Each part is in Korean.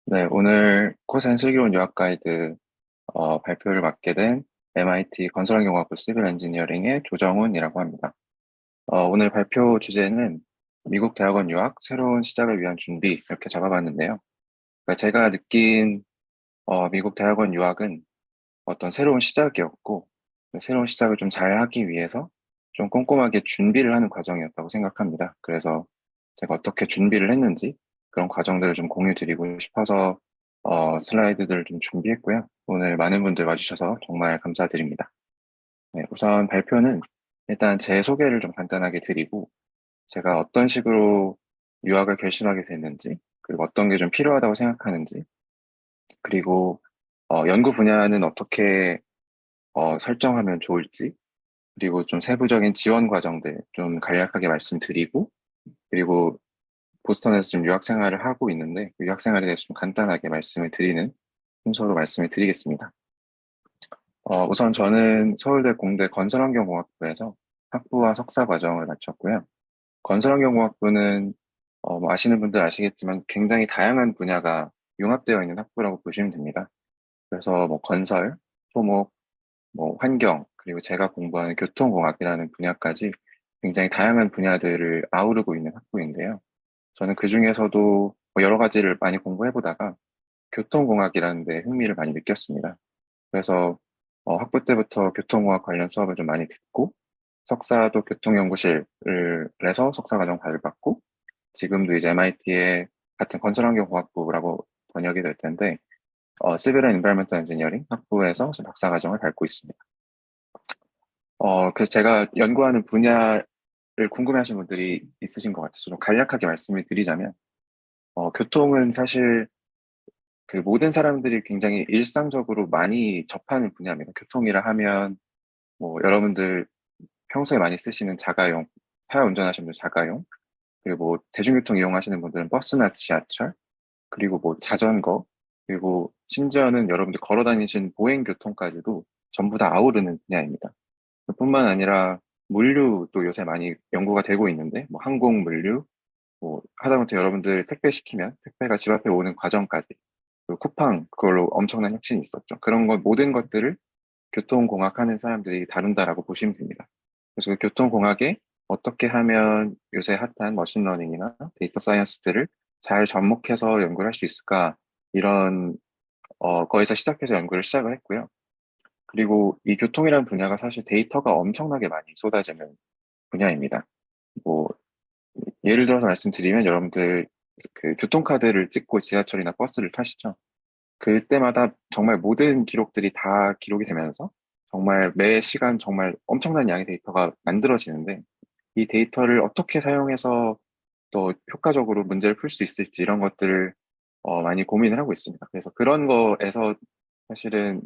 네, 오늘 코센 슬기로운 유학 가이드 발표를 맡게 된 MIT 건설환경학부 시빌 엔지니어링의 조정훈이라고 합니다. 오늘 발표 주제는 미국 대학원 유학 새로운 시작을 위한 준비 이렇게 잡아봤는데요. 그러니까 제가 느낀 미국 대학원 유학은 어떤 새로운 시작이었고 그 새로운 시작을 좀 잘 하기 위해서 좀 꼼꼼하게 준비를 하는 과정이었다고 생각합니다. 그래서 제가 어떻게 준비를 했는지 그런 과정들을 좀 공유 드리고 싶어서 슬라이드들을 좀 준비했고요. 오늘 많은 분들 와주셔서 정말 감사드립니다. 네, 우선 발표는 일단 제 소개를 좀 간단하게 드리고 제가 어떤 식으로 유학을 결심하게 됐는지 그리고 어떤 게 좀 필요하다고 생각하는지 그리고 연구 분야는 어떻게 설정하면 좋을지, 그리고 좀 세부적인 지원 과정들 좀 간략하게 말씀드리고, 그리고 보스턴에서 지금 유학 생활을 하고 있는데, 그 유학 생활에 대해서 좀 간단하게 말씀을 드리는 순서로 말씀을 드리겠습니다. 우선 저는 서울대 공대 건설환경공학부에서 학부와 석사 과정을 마쳤고요. 건설환경공학부는 뭐 아시는 분들 아시겠지만 굉장히 다양한 분야가 융합되어 있는 학부라고 보시면 됩니다. 그래서 뭐 건설, 토목, 뭐 환경, 그리고 제가 공부하는 교통공학이라는 분야까지 굉장히 다양한 분야들을 아우르고 있는 학부인데요. 저는 그 중에서도 뭐 여러 가지를 많이 공부해보다가 교통공학이라는 데 흥미를 많이 느꼈습니다. 그래서 학부 때부터 교통공학 관련 수업을 좀 많이 듣고 석사도 교통연구실을 해서 석사과정 발받고 지금도 이제 MIT의 같은 건설환경공학부라고 번역이 될 텐데 Civil and Environmental Engineering 학부에서 박사과정을 밟고 있습니다. 그래서 제가 연구하는 분야를 궁금해하시는 분들이 있으신 것 같아서 좀 간략하게 말씀을 드리자면, 교통은 사실 그 모든 사람들이 굉장히 일상적으로 많이 접하는 분야입니다. 교통이라 하면, 뭐, 여러분들 평소에 많이 쓰시는 자가용, 차 운전하시는 분들 자가용, 그리고 뭐, 대중교통 이용하시는 분들은 버스나 지하철, 그리고 뭐, 자전거, 그리고 심지어는 여러분들 걸어 다니신 보행교통까지도 전부 다 아우르는 분야입니다. 뿐만 아니라 물류도 요새 많이 연구가 되고 있는데, 뭐 항공 물류, 뭐 하다못해 여러분들 택배 시키면 택배가 집 앞에 오는 과정까지, 그리고 쿠팡 그걸로 엄청난 혁신이 있었죠. 그런 것 모든 것들을 교통공학 하는 사람들이 다룬다라고 보시면 됩니다. 그래서 그 교통공학에 어떻게 하면 요새 핫한 머신러닝이나 데이터 사이언스들을 잘 접목해서 연구를 할 수 있을까, 이런 거에서 시작해서 연구를 시작을 했고요. 그리고 이 교통이라는 분야가 사실 데이터가 엄청나게 많이 쏟아지는 분야입니다. 뭐, 예를 들어서 말씀드리면 여러분들 그 교통카드를 찍고 지하철이나 버스를 타시죠. 그때마다 정말 모든 기록들이 다 기록이 되면서 정말 매 시간 정말 엄청난 양의 데이터가 만들어지는데 이 데이터를 어떻게 사용해서 또 효과적으로 문제를 풀 수 있을지 이런 것들을 많이 고민을 하고 있습니다. 그래서 그런 거에서 사실은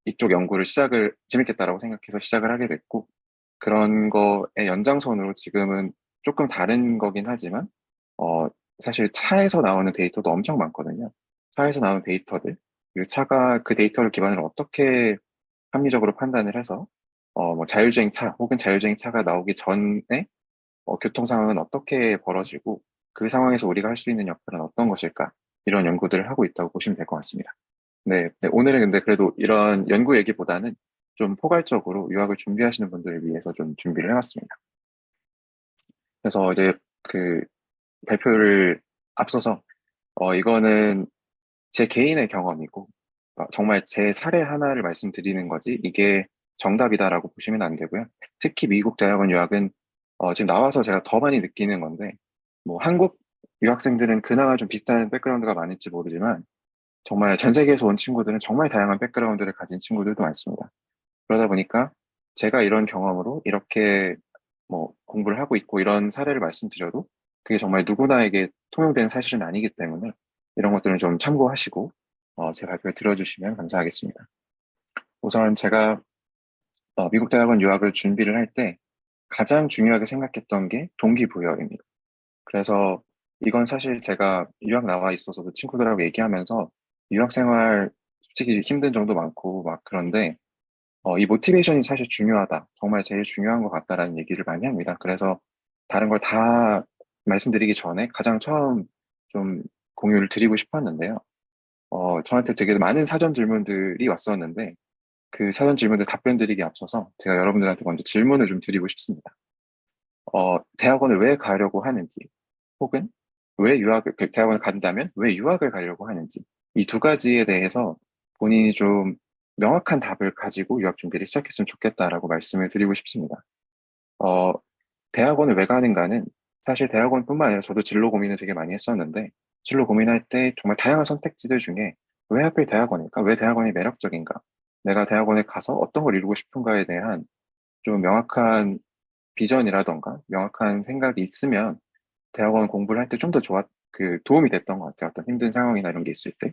이쪽 연구를 시작을 재밌겠다라고 생각해서 시작을 하게 됐고, 그런 거의 연장선으로 지금은 조금 다른 거긴 하지만, 어, 사실 차에서 나오는 데이터도 엄청 많거든요. 차에서 나오는 데이터들, 그리고 차가 그 데이터를 기반으로 어떻게 합리적으로 판단을 해서, 뭐 자율주행 차 혹은 자율주행 차가 나오기 전에 교통 상황은 어떻게 벌어지고 그 상황에서 우리가 할 수 있는 역할은 어떤 것일까? 이런 연구들을 하고 있다고 보시면 될 것 같습니다. 네, 네, 오늘은 근데 그래도 이런 연구 얘기보다는 좀 포괄적으로 유학을 준비하시는 분들을 위해서 좀 준비를 해왔습니다. 그래서 이제 그 발표를 앞서서 이거는 제 개인의 경험이고 정말 제 사례 하나를 말씀드리는 거지 이게 정답이다라고 보시면 안 되고요. 특히 미국 대학원 유학은 지금 나와서 제가 더 많이 느끼는 건데 뭐 한국 유학생들은 그나마 좀 비슷한 백그라운드가 많을지 모르지만 정말 전 세계에서 온 친구들은 정말 다양한 백그라운드를 가진 친구들도 많습니다. 그러다 보니까 제가 이런 경험으로 이렇게 뭐 공부를 하고 있고 이런 사례를 말씀드려도 그게 정말 누구나에게 통용되는 사실은 아니기 때문에 이런 것들은 좀 참고하시고 제 발표를 들어주시면 감사하겠습니다. 우선 제가 미국 대학원 유학을 준비를 할 때 가장 중요하게 생각했던 게 동기부여입니다. 그래서 이건 사실 제가 유학 나와 있어서도 친구들하고 얘기하면서 유학 생활 솔직히 힘든 점도 많고 막 그런데 이 모티베이션이 사실 중요하다. 정말 제일 중요한 것 같다라는 얘기를 많이 합니다. 그래서 다른 걸 다 말씀드리기 전에 가장 처음 좀 공유를 드리고 싶었는데요. 저한테 되게 많은 사전 질문들이 왔었는데 그 사전 질문들 답변 드리기 앞서서 제가 여러분들한테 먼저 질문을 좀 드리고 싶습니다. 대학원을 왜 가려고 하는지, 혹은 대학원을 간다면 왜 유학을 가려고 하는지, 이 두 가지에 대해서 본인이 좀 명확한 답을 가지고 유학 준비를 시작했으면 좋겠다라고 말씀을 드리고 싶습니다. 어, 대학원을 왜 가는가는 사실 대학원뿐만 아니라 저도 진로 고민을 되게 많이 했었는데, 진로 고민할 때 정말 다양한 선택지들 중에 왜 하필 대학원일까? 왜 대학원이 매력적인가? 내가 대학원에 가서 어떤 걸 이루고 싶은가에 대한 좀 명확한 비전이라던가 명확한 생각이 있으면 대학원 공부를 할 때 좀 더 도움이 됐던 것 같아요. 어떤 힘든 상황이나 이런 게 있을 때.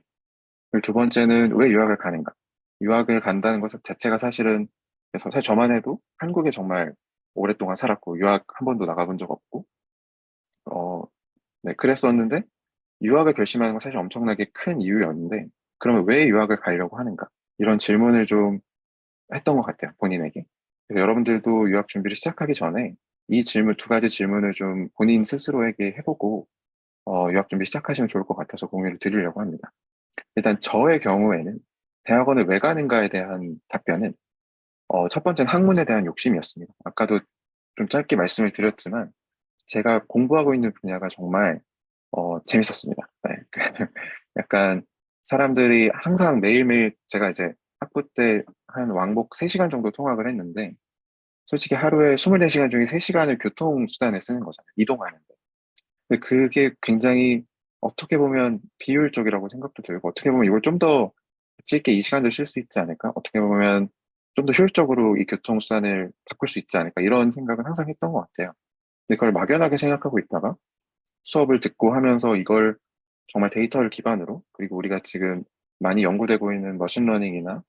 그리고 두 번째는 왜 유학을 가는가? 유학을 간다는 것 자체가 사실은, 그래서 사실 저만 해도 한국에 정말 오랫동안 살았고, 유학 한 번도 나가본 적 없고, 어, 네, 그랬었는데, 유학을 결심하는 건 사실 엄청나게 큰 이유였는데, 그러면 왜 유학을 가려고 하는가? 이런 질문을 좀 했던 것 같아요, 본인에게. 그래서 여러분들도 유학 준비를 시작하기 전에 이 질문, 두 가지 질문을 좀 본인 스스로에게 해보고, 유학 준비 시작하시면 좋을 것 같아서 공유를 드리려고 합니다. 일단 저의 경우에는 대학원을 왜 가는가에 대한 답변은, 첫 번째는 학문에 대한 욕심이었습니다. 아까도 좀 짧게 말씀을 드렸지만, 제가 공부하고 있는 분야가 정말, 재밌었습니다. 네. 약간 사람들이 항상 매일매일 제가 이제 학부 때 한 왕복 3시간 정도 통학을 했는데, 솔직히 하루에 24시간 중에 3시간을 교통수단에 쓰는 거잖아요. 이동하는데. 근데 그게 굉장히 어떻게 보면 비효율적이라고 생각도 들고, 어떻게 보면 이걸 좀 더 가치 있게 이 시간을 쓸 수 있지 않을까? 어떻게 보면 좀 더 효율적으로 이 교통수단을 바꿀 수 있지 않을까? 이런 생각은 항상 했던 것 같아요. 근데 그걸 막연하게 생각하고 있다가 수업을 듣고 하면서 이걸 정말 데이터를 기반으로, 그리고 우리가 지금 많이 연구되고 있는 머신러닝이나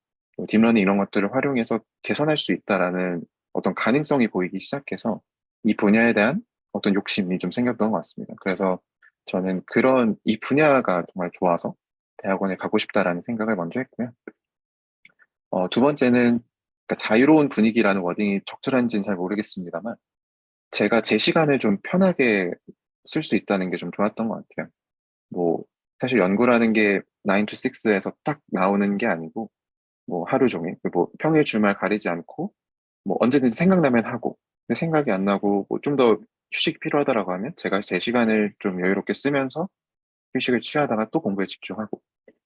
딥러닝 이런 것들을 활용해서 개선할 수 있다라는 어떤 가능성이 보이기 시작해서 이 분야에 대한 어떤 욕심이 좀 생겼던 것 같습니다. 그래서 저는 이 분야가 정말 좋아서 대학원에 가고 싶다라는 생각을 먼저 했고요. 두 번째는, 그러니까 자유로운 분위기라는 워딩이 적절한지는 잘 모르겠습니다만, 제가 제 시간을 좀 편하게 쓸 수 있다는 게 좀 좋았던 것 같아요. 뭐, 사실 연구라는 게 9 to 6에서 딱 나오는 게 아니고, 뭐 하루 종일, 뭐 평일 주말 가리지 않고, 뭐 언제든지 생각나면 하고, 근데 생각이 안 나고, 뭐 좀 더 휴식이 필요하다라고 하면 제가 제 시간을 좀 여유롭게 쓰면서 휴식을 취하다가 또 공부에 집중하고,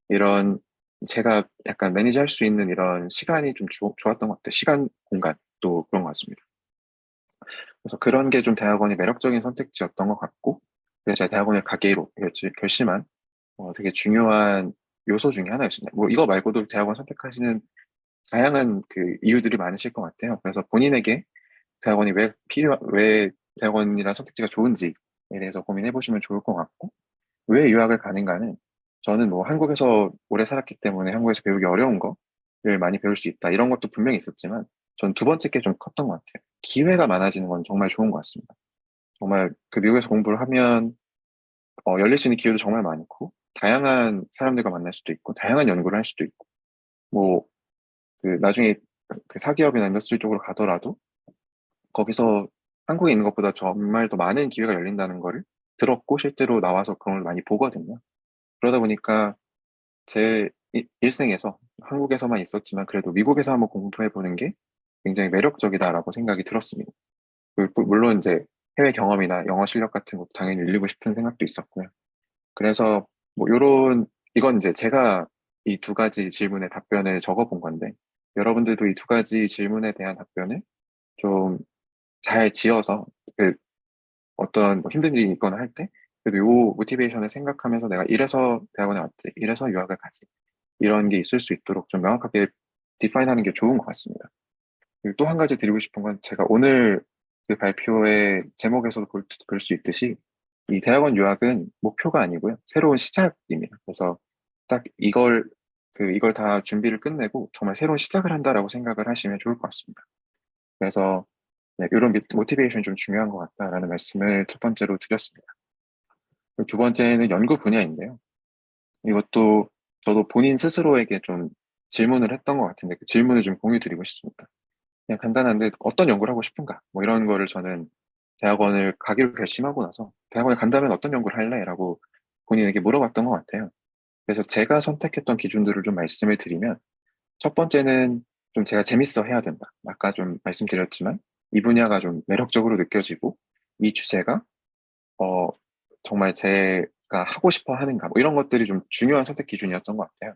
이런 제가 약간 매니지할 수 있는 이런 시간이 좀 좋았던 것 같아요. 시간, 공간, 또 그런 것 같습니다. 그래서 그런 게 좀 대학원이 매력적인 선택지였던 것 같고, 그래서 제가 대학원을 가기로 결심한 되게 중요한 요소 중에 하나였습니다. 뭐 이거 말고도 대학원 선택하시는 다양한 그 이유들이 많으실 것 같아요. 그래서 본인에게 대학원이 왜 대학원이라는 선택지가 좋은지에 대해서 고민해 보시면 좋을 것 같고, 왜 유학을 가는가는, 저는 뭐 한국에서 오래 살았기 때문에 한국에서 배우기 어려운 거를 많이 배울 수 있다, 이런 것도 분명히 있었지만, 전 두 번째 게 좀 컸던 것 같아요. 기회가 많아지는 건 정말 좋은 것 같습니다. 정말 그 미국에서 공부를 하면 열릴 수 있는 기회도 정말 많고, 다양한 사람들과 만날 수도 있고, 다양한 연구를 할 수도 있고, 뭐 나중에 그 사기업이나 인더스트리 쪽으로 가더라도 거기서 한국에 있는 것보다 정말 더 많은 기회가 열린다는 거를 들었고, 실제로 나와서 그런 걸 많이 보거든요. 그러다 보니까 제 일생에서 한국에서만 있었지만 그래도 미국에서 한번 공부해 보는 게 굉장히 매력적이다라고 생각이 들었습니다. 물론 이제 해외 경험이나 영어 실력 같은 것도 당연히 늘리고 싶은 생각도 있었고요. 그래서 뭐 이건 이제 제가 이 두 가지 질문에 답변을 적어 본 건데, 여러분들도 이 두 가지 질문에 대한 답변을 좀 잘 지어서, 그 어떤 뭐 힘든 일이 있거나 할 때 그래도 요 모티베이션을 생각하면서 내가 이래서 대학원에 왔지, 이래서 유학을 가지, 이런 게 있을 수 있도록 좀 명확하게 디파인하는 게 좋은 것 같습니다. 그리고 또 한 가지 드리고 싶은 건, 제가 오늘 그 발표의 제목에서도 볼 수 있듯이 이 대학원 유학은 목표가 아니고요, 새로운 시작입니다. 그래서 딱 이걸 다 준비를 끝내고 정말 새로운 시작을 한다라고 생각을 하시면 좋을 것 같습니다. 그래서 네, 이런 모티베이션이 좀 중요한 것 같다라는 말씀을 첫 번째로 드렸습니다. 그리고 두 번째는 연구 분야인데요. 이것도 저도 본인 스스로에게 좀 질문을 했던 것 같은데, 그 질문을 좀 공유 드리고 싶습니다. 그냥 간단한데, 어떤 연구를 하고 싶은가? 뭐 이런 거를 저는 대학원을 가기로 결심하고 나서, 대학원에 간다면 어떤 연구를 할래? 라고 본인에게 물어봤던 것 같아요. 그래서 제가 선택했던 기준들을 좀 말씀을 드리면, 첫 번째는 좀 제가 재밌어 해야 된다. 아까 좀 말씀드렸지만, 이 분야가 좀 매력적으로 느껴지고, 이 주제가, 어, 정말 제가 하고 싶어 하는가, 뭐 이런 것들이 좀 중요한 선택 기준이었던 것 같아요.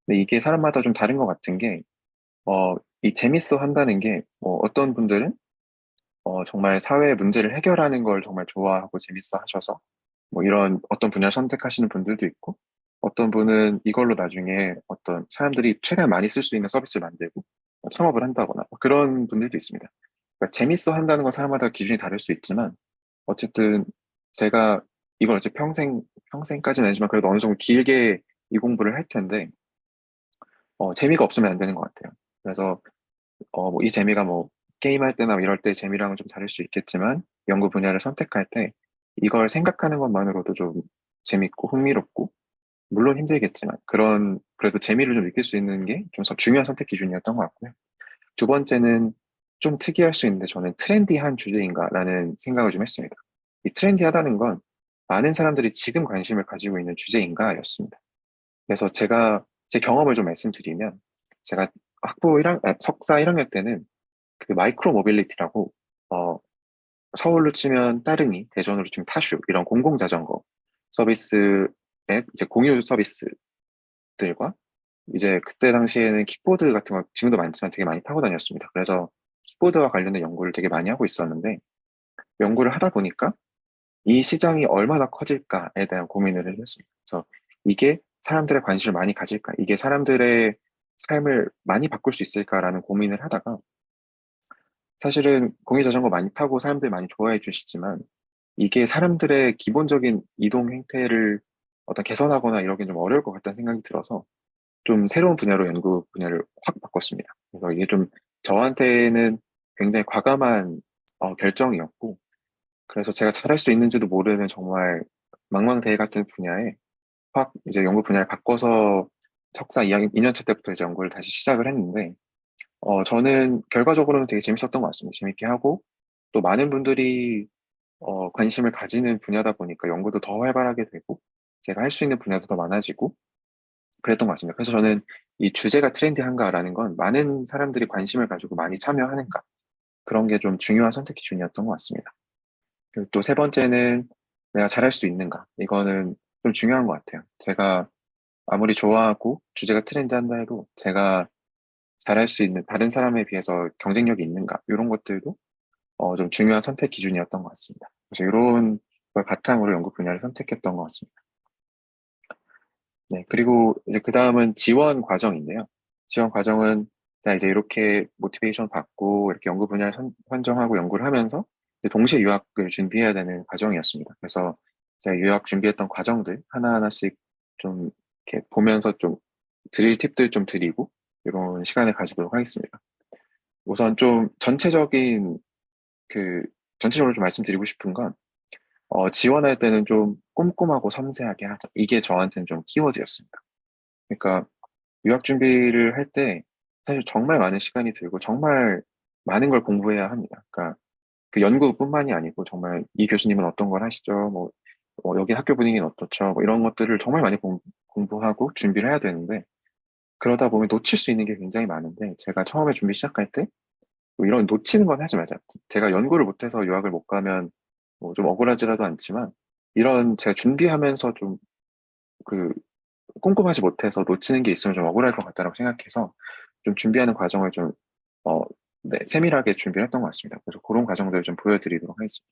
근데 이게 사람마다 좀 다른 것 같은 게, 이 재밌어 한다는 게, 어떤 분들은, 정말 사회 문제를 해결하는 걸 정말 좋아하고 재밌어 하셔서, 뭐 이런 어떤 분야를 선택하시는 분들도 있고, 어떤 분은 이걸로 나중에 어떤 사람들이 최대한 많이 쓸 수 있는 서비스를 만들고 창업을 한다거나 뭐 그런 분들도 있습니다. 그러니까 재밌어 한다는 건 사람마다 기준이 다를 수 있지만, 어쨌든 제가 이걸 어째 평생까지는 아니지만 그래도 어느 정도 길게 이 공부를 할 텐데, 재미가 없으면 안 되는 것 같아요. 그래서 뭐 이 재미가 뭐 게임할 때나 뭐 이럴 때 재미랑은 좀 다를 수 있겠지만, 연구 분야를 선택할 때 이걸 생각하는 것만으로도 좀 재밌고 흥미롭고, 물론 힘들겠지만 그래도 재미를 좀 느낄 수 있는 게 좀 중요한 선택 기준이었던 것 같고요. 두 번째는 좀 특이할 수 있는데, 저는 트렌디한 주제인가라는 생각을 좀 했습니다. 이 트렌디하다는 건 많은 사람들이 지금 관심을 가지고 있는 주제인가였습니다. 그래서 제가 제 경험을 좀 말씀드리면, 제가 석사 1학년 때는 그 마이크로 모빌리티라고, 어, 서울로 치면 따릉이, 대전으로 치면 타슈, 이런 공공자전거 서비스의 이제 공유 서비스들과, 이제 그때 당시에는 킥보드 같은 거 지금도 많지만 되게 많이 타고 다녔습니다. 그래서 킥보드와 관련된 연구를 되게 많이 하고 있었는데, 연구를 하다 보니까 이 시장이 얼마나 커질까에 대한 고민을 했습니다. 그래서 이게 사람들의 관심을 많이 가질까? 이게 사람들의 삶을 많이 바꿀 수 있을까라는 고민을 하다가, 사실은 공유 자전거 많이 타고 사람들 많이 좋아해 주시지만, 이게 사람들의 기본적인 이동 행태를 어떤 개선하거나 이러긴 좀 어려울 것 같다는 생각이 들어서 좀 새로운 분야로 연구 분야를 확 바꿨습니다. 그래서 이게 좀 저한테는 굉장히 과감한 결정이었고, 그래서 제가 잘할 수 있는지도 모르는 정말 망망대해 같은 분야에 확 이제 연구 분야를 바꿔서 석사 2년 차 때부터 이제 연구를 다시 시작을 했는데, 저는 결과적으로는 되게 재밌었던 것 같습니다. 재밌게 하고, 또 많은 분들이 관심을 가지는 분야다 보니까 연구도 더 활발하게 되고, 제가 할 수 있는 분야도 더 많아지고, 그랬던 것 같습니다. 그래서 저는 이 주제가 트렌디한가라는 건 많은 사람들이 관심을 가지고 많이 참여하는가, 그런 게 좀 중요한 선택 기준이었던 것 같습니다. 그리고 또 세 번째는 내가 잘할 수 있는가. 이거는 좀 중요한 것 같아요. 제가 아무리 좋아하고 주제가 트렌디한다 해도 제가 잘할 수 있는, 다른 사람에 비해서 경쟁력이 있는가, 이런 것들도 좀 중요한 선택 기준이었던 것 같습니다. 그래서 이런 걸 바탕으로 연구 분야를 선택했던 것 같습니다. 네, 그리고 이제 그 다음은 지원 과정인데요. 지원 과정은 제가 이제 이렇게 모티베이션 받고 이렇게 연구 분야를 선정하고 연구를 하면서 이제 동시에 유학을 준비해야 되는 과정이었습니다. 그래서 제가 유학 준비했던 과정들 하나하나씩 좀 이렇게 보면서 좀 드릴 팁들 좀 드리고 이런 시간을 가지도록 하겠습니다. 우선 좀 그, 전체적으로 좀 말씀드리고 싶은 건, 지원할 때는 좀 꼼꼼하고 섬세하게 하자. 이게 저한테는 좀 키워드였습니다. 그러니까 유학 준비를 할 때 사실 정말 많은 시간이 들고 정말 많은 걸 공부해야 합니다. 그러니까 그 연구뿐만이 아니고 정말 이 교수님은 어떤 걸 하시죠? 뭐, 여기 학교 분위기는 어떻죠? 뭐 이런 것들을 정말 많이 공부하고 준비를 해야 되는데, 그러다 보면 놓칠 수 있는 게 굉장히 많은데, 제가 처음에 준비 시작할 때 뭐 이런 놓치는 건 하지 말자. 제가 연구를 못해서 유학을 못 가면 뭐 좀 억울하지라도 않지만, 이런 제가 준비하면서 좀 그 꼼꼼하지 못해서 놓치는 게 있으면 좀 억울할 것 같다라고 생각해서 좀 준비하는 과정을 좀, 어, 네, 세밀하게 준비를 했던 것 같습니다. 그래서 그런 과정들을 좀 보여드리도록 하겠습니다.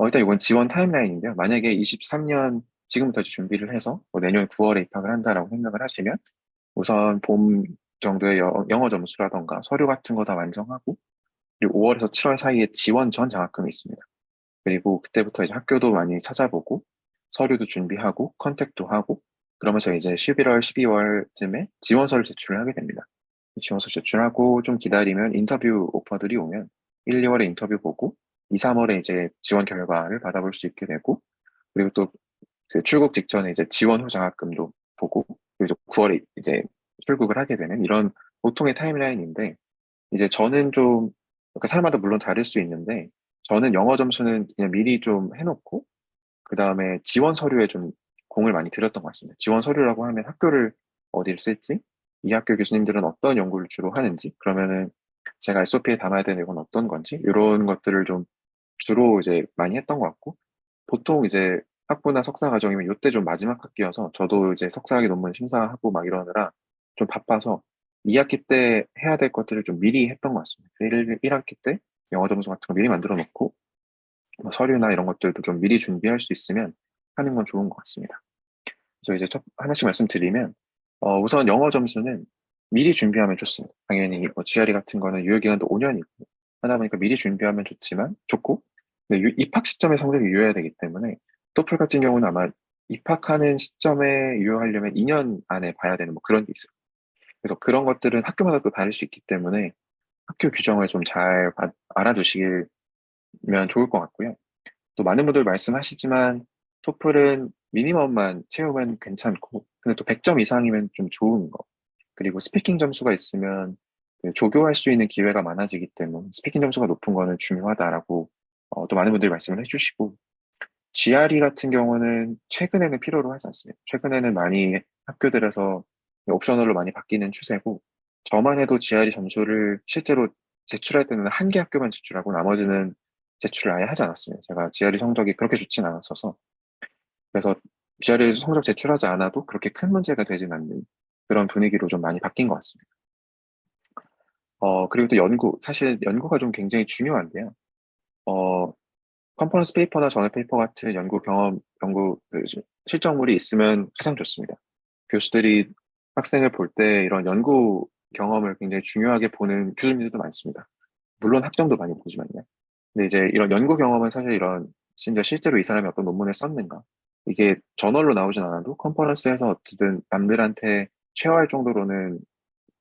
일단 이건 지원 타임라인인데요. 만약에 23년 지금부터 이제 준비를 해서 뭐 내년 9월에 입학을 한다라고 생각을 하시면, 우선 봄 정도의 영어 점수라던가 서류 같은 거 다 완성하고, 그리고 5월에서 7월 사이에 지원 전 장학금이 있습니다. 그리고 그때부터 이제 학교도 많이 찾아보고, 서류도 준비하고, 컨택도 하고, 그러면서 이제 11월, 12월쯤에 지원서를 제출을 하게 됩니다. 지원서 제출하고 좀 기다리면 인터뷰 오퍼들이 오면 1, 2월에 인터뷰 보고 2, 3월에 이제 지원 결과를 받아볼 수 있게 되고, 그리고 또 그 출국 직전에 이제 지원 후 장학금도 보고, 그리고 이제 9월에 이제 출국을 하게 되는 이런 보통의 타임라인인데, 이제 저는 좀, 그 사람마다 물론 다를 수 있는데, 저는 영어 점수는 그냥 미리 좀 해놓고, 그다음에 지원 서류에 좀 공을 많이 들였던 것 같습니다. 지원 서류라고 하면 학교를 어디를 쓸지, 이 학교 교수님들은 어떤 연구를 주로 하는지, 그러면은 제가 SOP에 담아야 되는 이건 어떤 건지, 이런 것들을 좀 주로 이제 많이 했던 것 같고, 보통 이제 학부나 석사 과정이면 이때 좀 마지막 학기여서 저도 이제 석사학위 논문 심사하고 막 이러느라 좀 바빠서 2학기 때 해야 될 것들을 좀 미리 했던 것 같습니다. 1학기 때 영어 점수 같은 거 미리 만들어 놓고 뭐 서류나 이런 것들도 좀 미리 준비할 수 있으면 하는 건 좋은 것 같습니다. 그래서 이제 하나씩 말씀드리면, 우선 영어 점수는 미리 준비하면 좋습니다. 당연히 뭐 GRE 같은 거는 유효기간도 5년이고 하다 보니까 미리 준비하면 좋고, 근데 입학 시점에 성적이 유효해야 되기 때문에 토플 같은 경우는 아마 입학하는 시점에 유효하려면 2년 안에 봐야 되는 뭐 그런 게 있어요. 그래서 그런 것들은 학교마다 또 다를 수 있기 때문에 학교 규정을 좀 잘 알아두시면 좋을 것 같고요. 또 많은 분들 말씀하시지만 토플은 미니멈만 채우면 괜찮고, 근데 또 100점 이상이면 좀 좋은 거. 그리고 스피킹 점수가 있으면 그 조교할 수 있는 기회가 많아지기 때문에 스피킹 점수가 높은 거는 중요하다라고 또 많은 분들이 말씀을 해주시고, GRE 같은 경우는 최근에는 필요로 하지 않습니다. 최근에는 많이 학교들에서 옵셔널로 많이 바뀌는 추세고, 저만 해도 GRE 점수를 실제로 제출할 때는 한 개 학교만 제출하고 나머지는 제출을 아예 하지 않았습니다. 제가 GRE 성적이 그렇게 좋진 않았어서. 그래서 GRE 성적 제출하지 않아도 그렇게 큰 문제가 되진 않는 그런 분위기로 좀 많이 바뀐 것 같습니다. 그리고 또 사실 연구가 좀 굉장히 중요한데요. 어, 컨퍼런스 페이퍼나 저널 페이퍼 같은 연구 실적물이 있으면 가장 좋습니다. 교수들이 학생을 볼 때 이런 연구 경험을 굉장히 중요하게 보는 교수님들도 많습니다. 물론 학점도 많이 보지만요. 근데 이제 이런 연구 경험은 사실 진짜 실제로 이 사람이 어떤 논문을 썼는가, 이게 저널로 나오진 않아도 컨퍼런스에서 어쨌든 남들한테 쉐어할 정도로는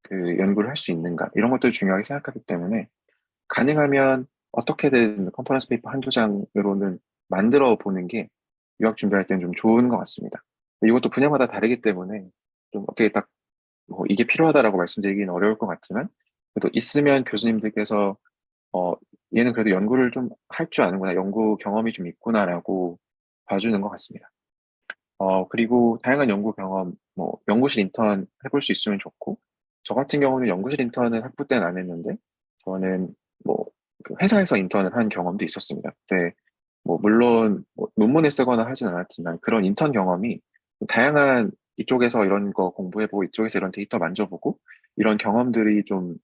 그 연구를 할 수 있는가, 이런 것들을 중요하게 생각하기 때문에 가능하면 어떻게든 컨퍼런스 페이퍼 한두 장으로는 만들어 보는 게 유학 준비할 때는 좀 좋은 것 같습니다. 이것도 분야마다 다르기 때문에 좀 어떻게 딱 뭐 이게 필요하다라고 말씀드리기는 어려울 것 같지만, 그래도 있으면 교수님들께서 어, 얘는 그래도 연구를 좀 할 줄 아는구나, 연구 경험이 좀 있구나라고 봐주는 것 같습니다. 그리고 다양한 연구 경험, 뭐 연구실 인턴 해볼 수 있으면 좋고, 저 같은 경우는 연구실 인턴은 학부 때는 안 했는데, 저는 뭐 그 회사에서 인턴을 한 경험도 있었습니다. 그때 뭐 물론 뭐 논문을 쓰거나 하진 않았지만 그런 인턴 경험이 다양한, 이쪽에서 이런 거 공부해보고 이쪽에서 이런 데이터 만져보고 이런 경험들이 좀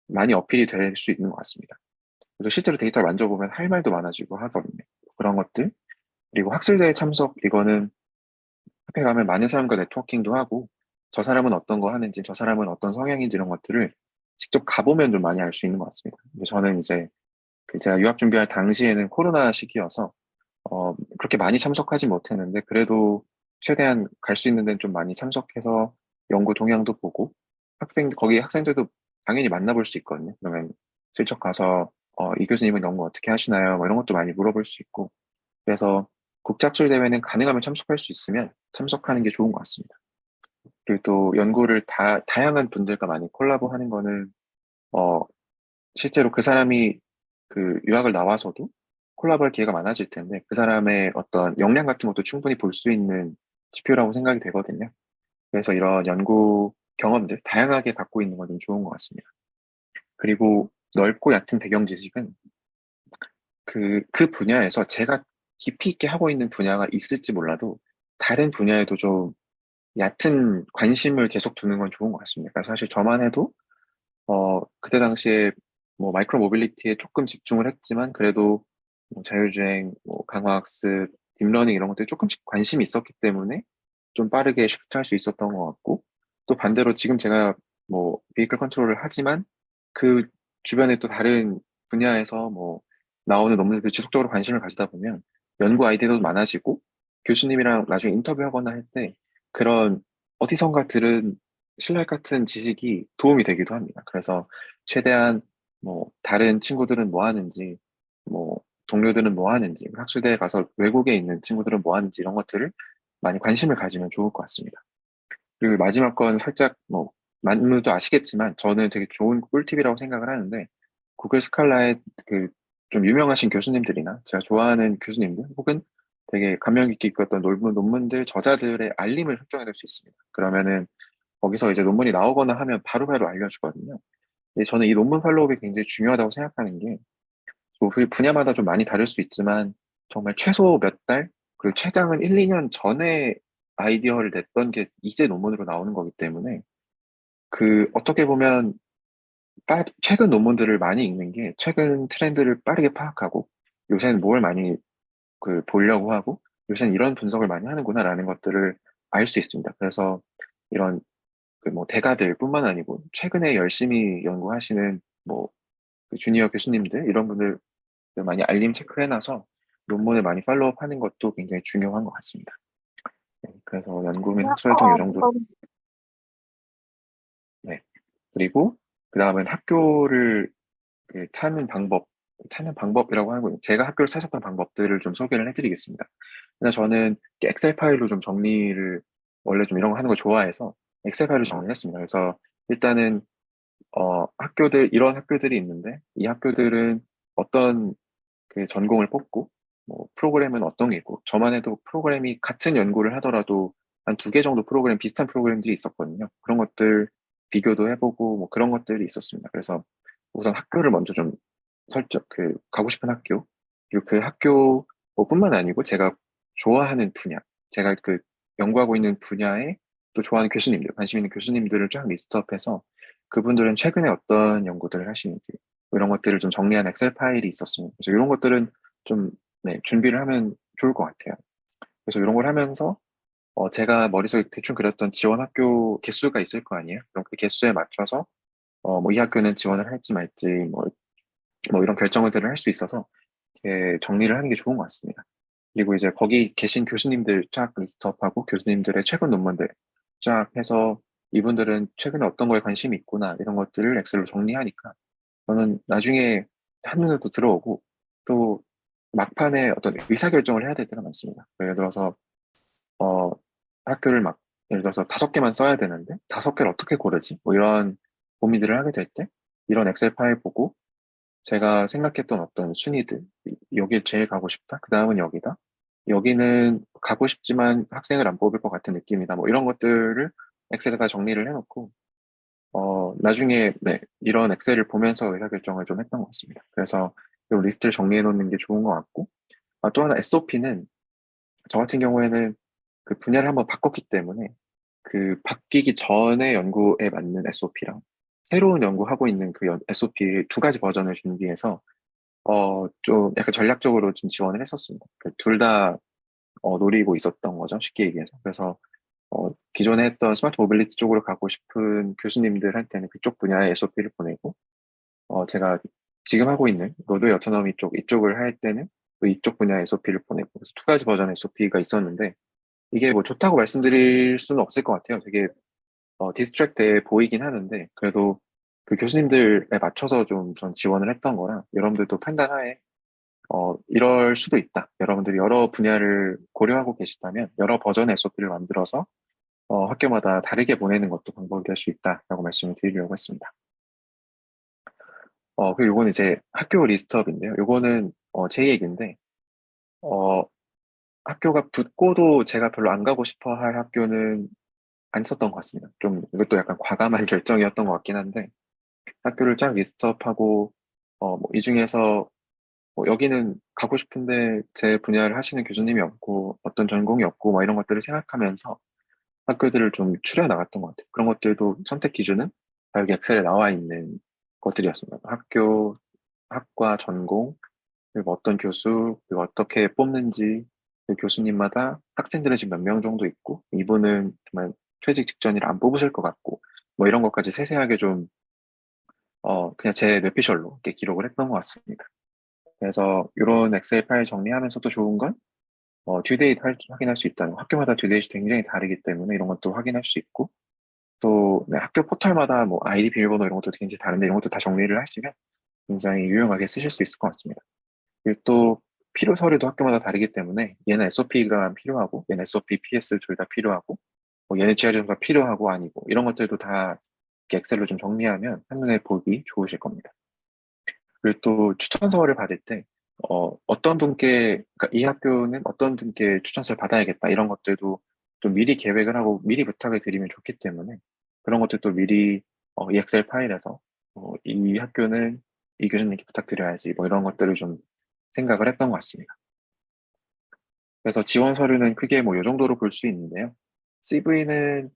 많이 어필이 될 수 있는 것 같습니다. 그래서 실제로 데이터를 만져보면 할 말도 많아지고 하거든요. 그런 것들. 그리고 학술대회 참석, 이거는 학회 가면 많은 사람과 네트워킹도 하고, 저 사람은 어떤 거 하는지, 저 사람은 어떤 성향인지 이런 것들을 직접 가보면 좀 많이 알 수 있는 것 같습니다. 근데 저는 이제 제가 유학 준비할 당시에는 코로나 시기여서 그렇게 많이 참석하지 못했는데, 그래도 최대한 갈 수 있는 데는 좀 많이 참석해서 연구 동향도 보고, 거기 학생들도 당연히 만나볼 수 있거든요. 그러면 슬쩍 가서, 이 교수님은 연구 어떻게 하시나요? 뭐 이런 것도 많이 물어볼 수 있고, 그래서 국제학술 대회는 가능하면 참석할 수 있으면 참석하는 게 좋은 것 같습니다. 그리고 또 연구를 다양한 분들과 많이 콜라보하는 거는, 어, 실제로 그 사람이 그 유학을 나와서도 콜라보할 기회가 많아질 텐데, 그 사람의 어떤 역량 같은 것도 충분히 볼 수 있는 지표라고 생각이 되거든요. 그래서 이런 연구 경험들 다양하게 갖고 있는 건 좀 좋은 것 같습니다. 그리고 넓고 얕은 배경 지식은 그 분야에서 제가 깊이 있게 하고 있는 분야가 있을지 몰라도 다른 분야에도 좀 얕은 관심을 계속 두는 건 좋은 것 같습니다. 그러니까 사실 저만 해도 그때 당시에 뭐 마이크로 모빌리티에 조금 집중을 했지만, 그래도 뭐 자율주행, 뭐 강화학습, 딥러닝 이런 것들이 조금씩 관심이 있었기 때문에 좀 빠르게 시프트할 수 있었던 것 같고, 또 반대로 지금 제가 뭐 비이클 컨트롤을 하지만 그 주변에 또 다른 분야에서 뭐 나오는 논문들 지속적으로 관심을 가지다 보면 연구 아이디어도 많아지고, 교수님이랑 나중에 인터뷰하거나 할 때 그런 어디선가 들은 신랄 같은 지식이 도움이 되기도 합니다. 그래서 최대한 뭐 다른 친구들은 뭐 하는지, 뭐 동료들은 뭐 하는지, 학술대에 가서 외국에 있는 친구들은 뭐 하는지 이런 것들을 많이 관심을 가지면 좋을 것 같습니다. 그리고 마지막 건 살짝 뭐 많은 분도 아시겠지만 저는 되게 좋은 꿀팁이라고 생각을 하는데, 구글 스칼라의 그 좀 유명하신 교수님들이나 제가 좋아하는 교수님들 혹은 되게 감명 깊게 읽었던 논문들, 저자들의 알림을 설정해둘 수 있습니다. 그러면은 거기서 이제 논문이 나오거나 하면 바로바로 알려주거든요. 근데 저는 이 논문 팔로우업이 굉장히 중요하다고 생각하는 게, 뭐 분야마다 좀 많이 다를 수 있지만 정말 최소 몇 달, 그리고 최장은 1, 2년 전에 아이디어를 냈던 게 이제 논문으로 나오는 거기 때문에, 어떻게 보면 최근 논문들을 많이 읽는 게 최근 트렌드를 빠르게 파악하고, 요새는 뭘 많이 보려고 하고, 요새는 이런 분석을 많이 하는구나라는 것들을 알 수 있습니다. 그래서 이런 뭐 대가들뿐만 아니고 최근에 열심히 연구하시는 주니어 교수님들 이런 분들 많이 알림 체크해놔서 논문을 많이 팔로우업하는 것도 굉장히 중요한 것 같습니다. 네, 그래서 연구 및 학술 활동 이 정도. 그럼 네. 그리고 그 다음엔 학교를 찾는 방법이라고 하고, 제가 학교를 찾았던 방법들을 좀 소개를 해드리겠습니다. 그냥 저는 엑셀 파일로 좀 정리를, 원래 좀 이런 거 하는 거 좋아해서 엑셀 파일로 정리를 했습니다. 그래서 일단은 이런 학교들이 있는데, 이 학교들은 어떤 전공을 뽑고, 뭐 프로그램은 어떤 게 있고, 저만 해도 프로그램이 같은 연구를 하더라도 한 두 개 정도 비슷한 프로그램들이 있었거든요. 그런 것들 비교도 해보고 뭐 그런 것들이 있었습니다. 그래서 우선 학교를 먼저 좀 가고 싶은 학교, 그리고 그 학교 뿐만 아니고 제가 좋아하는 분야, 제가 연구하고 있는 분야에 또 좋아하는 교수님들, 관심 있는 교수님들을 쫙 리스트업해서 그분들은 최근에 어떤 연구들을 하시는지, 뭐 이런 것들을 좀 정리한 엑셀 파일이 있었습니다. 그래서 이런 것들은 좀, 네, 준비를 하면 좋을 것 같아요. 그래서 이런 걸 하면서 제가 머릿속에 대충 그렸던 지원 학교 개수가 있을 거 아니에요? 그럼 그 개수에 맞춰서 뭐 이 학교는 지원을 할지 말지 뭐 이런 결정들을 할 수 있어서 이렇게 정리를 하는 게 좋은 것 같습니다. 그리고 이제 거기 계신 교수님들 쫙 리스트업하고 교수님들의 최근 논문들 쫙 해서 이분들은 최근에 어떤 거에 관심이 있구나 이런 것들을 엑셀로 정리하니까 저는 나중에 한눈에 또 들어오고, 또 막판에 어떤 의사결정을 해야 될 때가 많습니다. 예를 들어서 어 학교를 예를 들어서 5개만 써야 되는데 5개를 어떻게 고르지? 뭐 이런 고민들을 하게 될 때 이런 엑셀 파일 보고 제가 생각했던 어떤 순위들, 여길 제일 가고 싶다. 그 다음은 여기다. 여기는 가고 싶지만 학생을 안 뽑을 것 같은 느낌이다. 뭐 이런 것들을 엑셀에 다 정리를 해놓고, 나중에, 네, 이런 엑셀을 보면서 의사결정을 좀 했던 것 같습니다. 그래서 이 리스트를 정리해 놓는 게 좋은 것 같고, 또 하나 SOP는 저 같은 경우에는 그 분야를 한번 바꿨기 때문에 바뀌기 전에 연구에 맞는 SOP랑 새로운 연구하고 있는 SOP 두 가지 버전을 준비해서 좀 약간 전략적으로 좀 지원을 했었습니다. 둘 다 노리고 있었던 거죠. 쉽게 얘기해서. 그래서 기존에 했던 스마트 모빌리티 쪽으로 가고 싶은 교수님들한테는 그쪽 분야의 SOP를 보내고, 제가 지금 하고 있는 로드웨이 어토노미 이쪽을 할 때는 또 이쪽 분야의 SOP를 보내고, 그래서 두 가지 버전의 SOP가 있었는데, 이게 뭐 좋다고 말씀드릴 수는 없을 것 같아요. 되게 디스트랙트해 보이긴 하는데, 그래도 그 교수님들에 맞춰서 좀 전 지원을 했던 거라 여러분들도 판단하에 이럴 수도 있다. 여러분들이 여러 분야를 고려하고 계시다면 여러 버전의 SOP를 만들어서 학교마다 다르게 보내는 것도 방법이 될 수 있다라고 말씀을 드리려고 했습니다. 그리고 이거는 이제 학교 리스트업인데요. 이거는 제 얘기인데, 어, 학교가 붙고도 제가 별로 안 가고 싶어 할 학교는 안 썼던 것 같습니다. 좀 이것도 약간 과감한 결정이었던 것 같긴 한데, 학교를 쫙 리스트업하고 뭐 이 중에서 여기는 가고 싶은데 제 분야를 하시는 교수님이 없고 어떤 전공이 없고 뭐 이런 것들을 생각하면서 학교들을 좀 추려 나갔던 것 같아요. 그런 것들도 선택 기준은 다 여기 엑셀에 나와 있는 것들이었습니다. 학과, 전공, 그리고 어떤 교수, 그리고 어떻게 뽑는지, 그 교수님마다 학생들은 지금 몇 명 정도 있고, 이분은 정말 퇴직 직전이라 안 뽑으실 것 같고, 뭐 이런 것까지 세세하게 좀, 그냥 제 뇌피셜로 이렇게 기록을 했던 것 같습니다. 그래서 이런 엑셀 파일 정리하면서도 좋은 건 듀데이트 확인할 수 있다는 거. 학교마다 듀데이트 굉장히 다르기 때문에 이런 것도 확인할 수 있고 또 네, 학교 포털마다 뭐 아이디 비밀번호 이런 것도 굉장히 다른데 이런 것도 다 정리를 하시면 굉장히 유용하게 쓰실 수 있을 것 같습니다. 그리고 또 필요 서류도 학교마다 다르기 때문에 얘는 SOP가 필요하고 얘는 SOP, PS 둘 다 필요하고 뭐 얘는 GR점가 필요하고 아니고 이런 것들도 다 이렇게 엑셀로 좀 정리하면 한눈에 보기 좋으실 겁니다. 그리고 또 추천서를 받을 때 어떤 분께, 그러니까 이 학교는 어떤 분께 추천서를 받아야겠다, 이런 것들도 좀 미리 계획을 하고 미리 부탁을 드리면 좋기 때문에 그런 것들도 미리 이 엑셀 파일에서 이 학교는 이 교수님께 부탁드려야지, 뭐 이런 것들을 좀 생각을 했던 것 같습니다. 그래서 지원 서류는 크게 뭐 이 정도로 볼 수 있는데요. CV는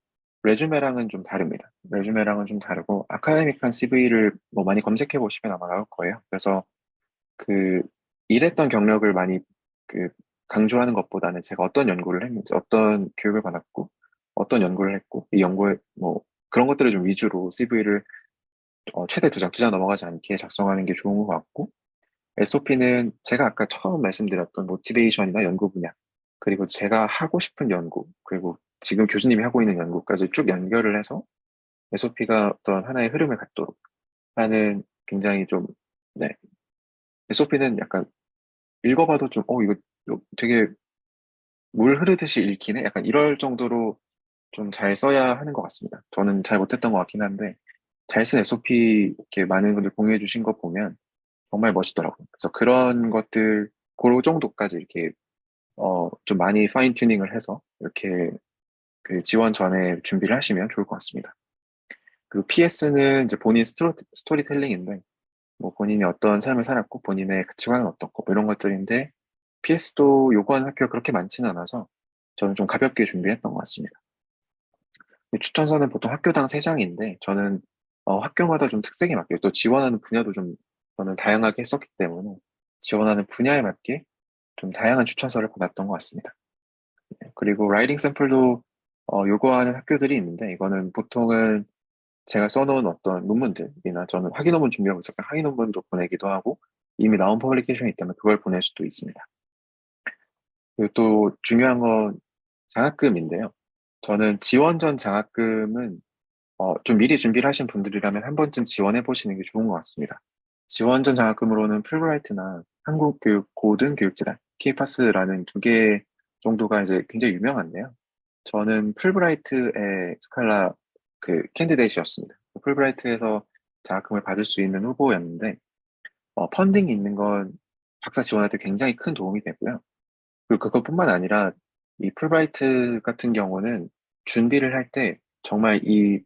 레주메랑은 좀 다릅니다. 레주메랑은 좀 다르고 아카데믹한 CV를 뭐 많이 검색해 보시면 아마 나올 거예요. 그래서 그 일했던 경력을 많이 그 강조하는 것보다는 제가 어떤 연구를 했는지, 어떤 교육을 받았고, 어떤 연구를 했고, 이 연구에 뭐 그런 것들을 좀 위주로 CV를 최대 두 장 넘어가지 않게 작성하는 게 좋은 것 같고, SOP는 제가 아까 처음 말씀드렸던 모티베이션이나 연구 분야, 그리고 제가 하고 싶은 연구, 그리고 지금 교수님이 하고 있는 연구까지 쭉 연결을 해서 SOP가 어떤 하나의 흐름을 갖도록 하는, 굉장히 좀, 네. SOP는 약간 읽어봐도 좀, 이거 되게 물 흐르듯이 읽히네? 약간 이럴 정도로 좀 잘 써야 하는 것 같습니다. 저는 잘 못했던 것 같긴 한데, 잘 쓴 SOP 이렇게 많은 분들 공유해 주신 거 보면 정말 멋있더라고요. 그래서 그런 것들, 그 정도까지 이렇게, 좀 많이 파인 튜닝을 해서 이렇게 그 지원 전에 준비를 하시면 좋을 것 같습니다. 그리고 PS는 이제 본인 스토리텔링인데, 뭐 본인이 어떤 삶을 살았고, 본인의 가치관은 어떻고, 뭐 이런 것들인데, PS도 요구하는 학교가 그렇게 많지는 않아서 저는 좀 가볍게 준비했던 것 같습니다. 추천서는 보통 학교당 3장인데, 저는 학교마다 좀 특색에 맞게, 또 지원하는 분야도 좀 저는 다양하게 했었기 때문에 지원하는 분야에 맞게 좀 다양한 추천서를 받았던 것 같습니다. 네, 그리고 라이딩 샘플도 요구하는 학교들이 있는데, 이거는 보통은 제가 써놓은 어떤 논문들이나, 저는 학위 논문 준비하고 있어서 학위 논문도 보내기도 하고, 이미 나온 퍼블리케이션이 있다면 그걸 보낼 수도 있습니다. 그리고 또 중요한 건 장학금인데요. 저는 지원 전 장학금은 좀 미리 준비를 하신 분들이라면 한 번쯤 지원해 보시는 게 좋은 것 같습니다. 지원 전 장학금으로는 풀브라이트나 한국교육 고등교육재단, K파스라는 2개 정도가 이제 굉장히 유명한데요. 저는 풀브라이트의 스칼라 캔디데이트였습니다. 풀브라이트에서 장학금을 받을 수 있는 후보였는데, 펀딩이 있는 건 박사 지원할 때 굉장히 큰 도움이 되고요. 그리고 그것뿐만 아니라 이 풀브라이트 같은 경우는 준비를 할 때 정말 이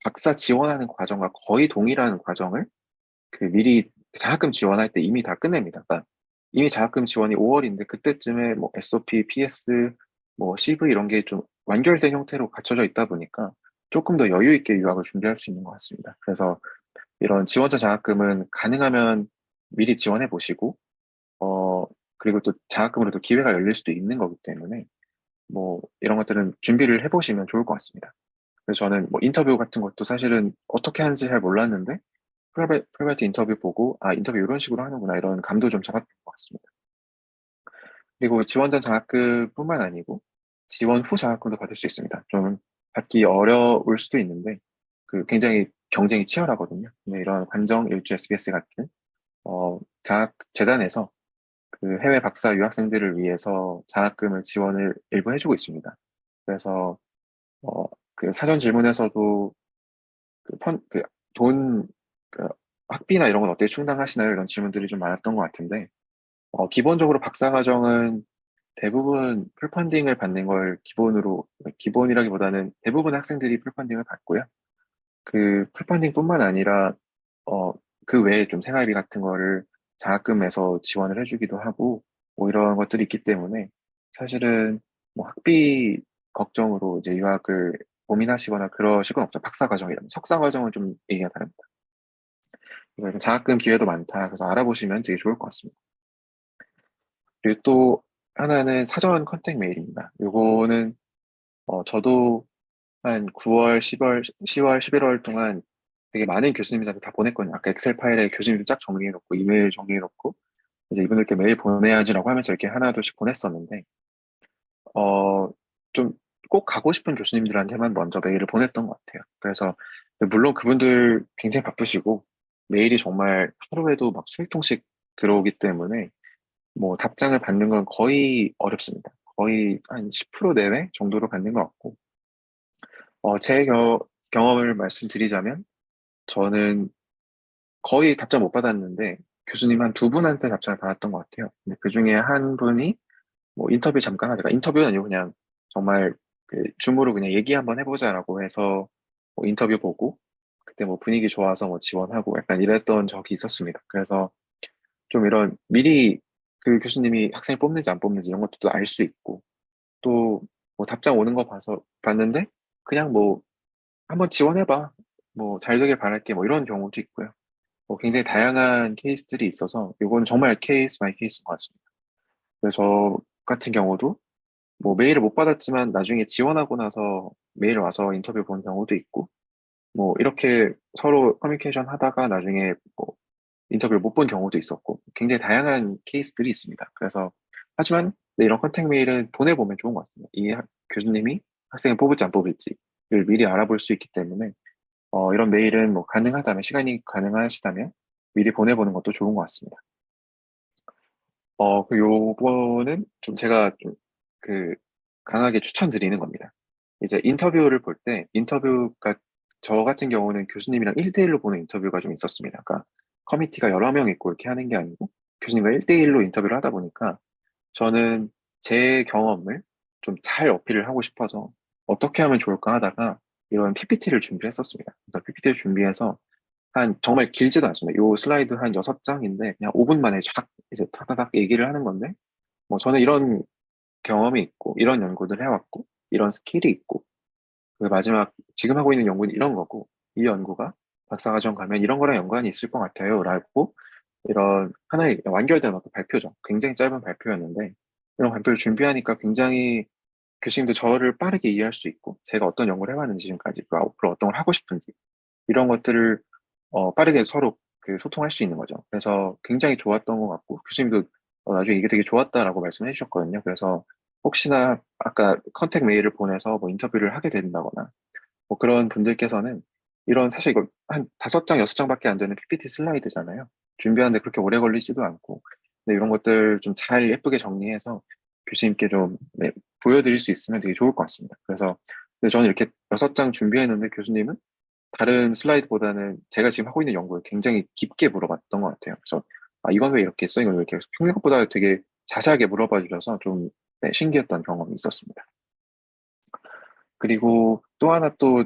박사 지원하는 과정과 거의 동일한 과정을 미리 장학금 지원할 때 이미 다 끝냅니다. 그러니까 이미 장학금 지원이 5월인데 그때쯤에 뭐 SOP, PS, 뭐 CV 이런 게 좀 완결된 형태로 갖춰져 있다 보니까 조금 더 여유 있게 유학을 준비할 수 있는 것 같습니다. 그래서 이런 지원자 장학금은 가능하면 미리 지원해 보시고, 어, 그리고 또 장학금으로도 기회가 열릴 수도 있는 거기 때문에 뭐 이런 것들은 준비를 해보시면 좋을 것 같습니다. 그래서 저는 뭐 인터뷰 같은 것도 사실은 어떻게 하는지 잘 몰랐는데 프라이베이트 인터뷰 보고, 아, 인터뷰 이런 식으로 하는구나, 이런 감도 좀 잡았던 것 같습니다. 그리고 지원 전 장학금뿐만 아니고 지원 후 장학금도 받을 수 있습니다. 좀 받기 어려울 수도 있는데 굉장히 경쟁이 치열하거든요. 근데 이런 관정, 일주, SBS 같은 장학 재단에서 해외 박사 유학생들을 위해서 장학금을 지원을 일부 해주고 있습니다. 그래서 어, 사전 질문에서도 그 펀, 그 돈, 그 학비나 이런 건 어떻게 충당하시나요? 이런 질문들이 좀 많았던 것 같은데, 기본적으로 박사과정은 대부분 풀펀딩을 받는 걸 기본으로, 기본이라기보다는 대부분 학생들이 풀펀딩을 받고요. 풀펀딩뿐만 아니라, 어, 그 외에 좀 생활비 같은 거를 장학금에서 지원을 해주기도 하고, 뭐 이런 것들이 있기 때문에 사실은 뭐 학비 걱정으로 이제 유학을 고민하시거나 그러실 건 없죠. 박사과정이라면. 석사과정은 좀 얘기가 다릅니다. 그래서 장학금 기회도 많다. 그래서 알아보시면 되게 좋을 것 같습니다. 그리고 또 하나는 사전 컨택 메일입니다. 요거는 저도 한 9월, 10월, 11월 동안 되게 많은 교수님들한테 다 보냈거든요. 아까 엑셀 파일에 교수님들 쫙 정리해놓고, 이메일 정리해놓고, 이제 이분들께 메일 보내야지라고 하면서 이렇게 하나둘씩 보냈었는데, 어, 좀 꼭 가고 싶은 교수님들한테만 먼저 메일을 보냈던 것 같아요. 그래서, 물론 그분들 굉장히 바쁘시고, 메일이 정말 하루에도 막 수백 통씩 들어오기 때문에, 뭐 답장을 받는 건 거의 어렵습니다. 거의 한 10% 내외 정도로 받는 것 같고, 제 경험을 말씀드리자면, 저는 거의 답장 못 받았는데, 교수님 한 두 분한테 답장을 받았던 것 같아요. 근데 그 중에 한 분이 뭐 인터뷰 잠깐 하다가 인터뷰는 아니고 그냥 정말 그 줌으로 그냥 얘기 한번 해보자라고 해서 뭐 인터뷰 보고 그때 뭐 분위기 좋아서 뭐 지원하고 약간 이랬던 적이 있었습니다. 그래서 좀 이런 미리 그 교수님이 학생을 뽑는지 안 뽑는지 이런 것도 알 수 있고 또 뭐 답장 오는 거 봐서 봤는데 그냥 뭐 한번 지원해봐 뭐 잘 되길 바랄게 뭐 이런 경우도 있고요. 뭐 굉장히 다양한 케이스들이 있어서 이건 정말 케이스 바이 케이스인 것 같습니다. 그래서 저 같은 경우도 뭐 메일을 못 받았지만 나중에 지원하고 나서 메일 와서 인터뷰 본 경우도 있고 뭐 이렇게 서로 커뮤니케이션 하다가 나중에 뭐 인터뷰를 못 본 경우도 있었고 굉장히 다양한 케이스들이 있습니다. 그래서 하지만 네, 이런 컨택 메일은 보내보면 좋은 것 같습니다. 교수님이 학생을 뽑을지 안 뽑을지를 미리 알아볼 수 있기 때문에 이런 메일은 뭐 가능하다면 시간이 가능하시다면 미리 보내보는 것도 좋은 것 같습니다. 그 요거는 좀 제가 좀 그 강하게 추천드리는 겁니다. 이제 인터뷰를 볼 때 인터뷰가 저 같은 경우는 교수님이랑 1대1로 보는 인터뷰가 좀 있었습니다. 그러니까 커미티가 여러 명 있고 이렇게 하는 게 아니고 교수님과 1대1로 인터뷰를 하다 보니까 저는 제 경험을 좀 잘 어필을 하고 싶어서 어떻게 하면 좋을까 하다가 이런 PPT를 준비했었습니다. 그래서 PPT를 준비해서 한 정말 길지도 않습니다. 요 슬라이드 한 6장인데 그냥 5분 만에 쫙 이제 타다닥 얘기를 하는 건데 뭐 저는 이런 경험이 있고 이런 연구를 해왔고 이런 스킬이 있고 그 마지막 지금 하고 있는 연구는 이런 거고 이 연구가 박사과정 가면 이런 거랑 연관이 있을 것 같아요 라고 이런 하나의 완결된 어떤 발표죠. 굉장히 짧은 발표였는데 이런 발표를 준비하니까 굉장히 교수님도 저를 빠르게 이해할 수 있고 제가 어떤 연구를 해왔는지 지금까지 그 앞으로 어떤 걸 하고 싶은지 이런 것들을 빠르게 서로 그 소통할 수 있는 거죠. 그래서 굉장히 좋았던 것 같고 교수님도 나중에 이게 되게 좋았다라고 말씀해 주셨거든요. 그래서 혹시나 아까 컨택 메일을 보내서 뭐 인터뷰를 하게 된다거나 뭐 그런 분들께서는 이런 사실 이거 한 5장, 6장밖에 안 되는 PPT 슬라이드잖아요. 준비하는데 그렇게 오래 걸리지도 않고 근데 이런 것들 좀 잘 예쁘게 정리해서 교수님께 좀 네, 보여드릴 수 있으면 되게 좋을 것 같습니다. 그래서 근데 저는 이렇게 6장 준비했는데 교수님은 다른 슬라이드보다는 제가 지금 하고 있는 연구를 굉장히 깊게 물어봤던 것 같아요. 그래서 이건 왜 이렇게 했어? 이건 왜 이렇게 했어? 생각보다 되게 자세하게 물어봐 주셔서 좀 네, 신기했던 경험이 있었습니다. 그리고 또 하나 또